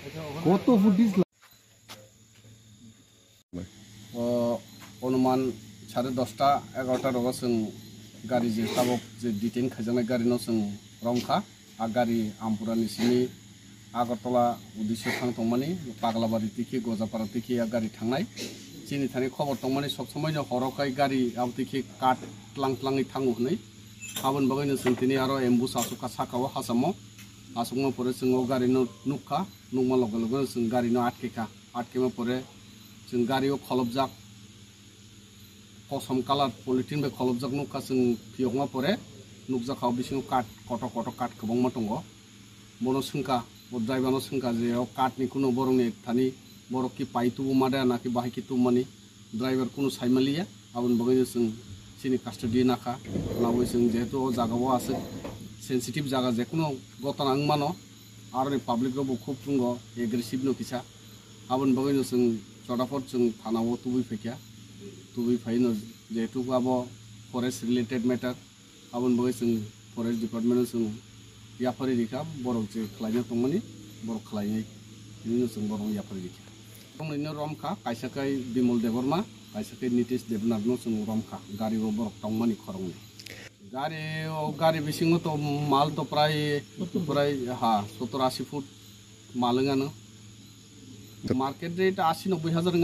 কত ফুটিস अनुमान 10:30-11 रोगा जों गारि जे ताबक जे डिटेन खाजानाय गारि न जों रंखा आ गारि आमपुरानि सिनि आगरतला उदिस्य थांतंमानि पागलाबारि तिखि गजापारा तिखि आ गारि थांनाय सिनि थानि खबर तंमानि सब समयनो हरखाय गारि आव तिखि काट लांलाङै थाङो हनै हाबन बगैनो जों तिनि आरो एम्बुस आसुका साकाव हासामो आसुकनो परे जों गारि न नुखा नुमा लगे लगे जों गारि न आटकेमा परे जों गारियाव खलबजाक कसम कालार पलिथिन बे खलबजाक नुखा जों फियमा परे नुकजाखाव बिसिङाव काट कट काट गोबां दङ बनो सोंखा ड्राइभारनो सोंखा जेयाव काटनि कुनु बरंनि थानि बरकि पाइतु मादा नाकि बाहायकि तुमानि ड्राइभार कुनु साइमालिया आबन बगैनो जों सिनि कास्टडि नाखा नावै जों जेहेतु जागाव आसे सेंसिटिव जागा जेकुनु गतना मानो आरो पाब्लिक रो खूब फुंगो एग्रेसिव नो किसा आबन बगैनो जों चडाफर जों थानाव तुबि फाइनो जेहेतु आबो फरेस्ट रिलेटेड मैटर आबन बगै जों फरेस्ट डिपार्टमेंट जों याफारि रिखा बरक जे खलायनो तंमानि बरक खलायनाय बिनो जों बरक याफारि रिखा तंनैनो रमखा कायसाकै बिमल देबरमा कायसाकै नितिश देबनाथनो जों रमखा गारि बरक तंमानि खरंनि गारि बिसिङो तो माल तो प्राय 70-80 फुट मालंगानो मार्केट रेट 80-90 हजार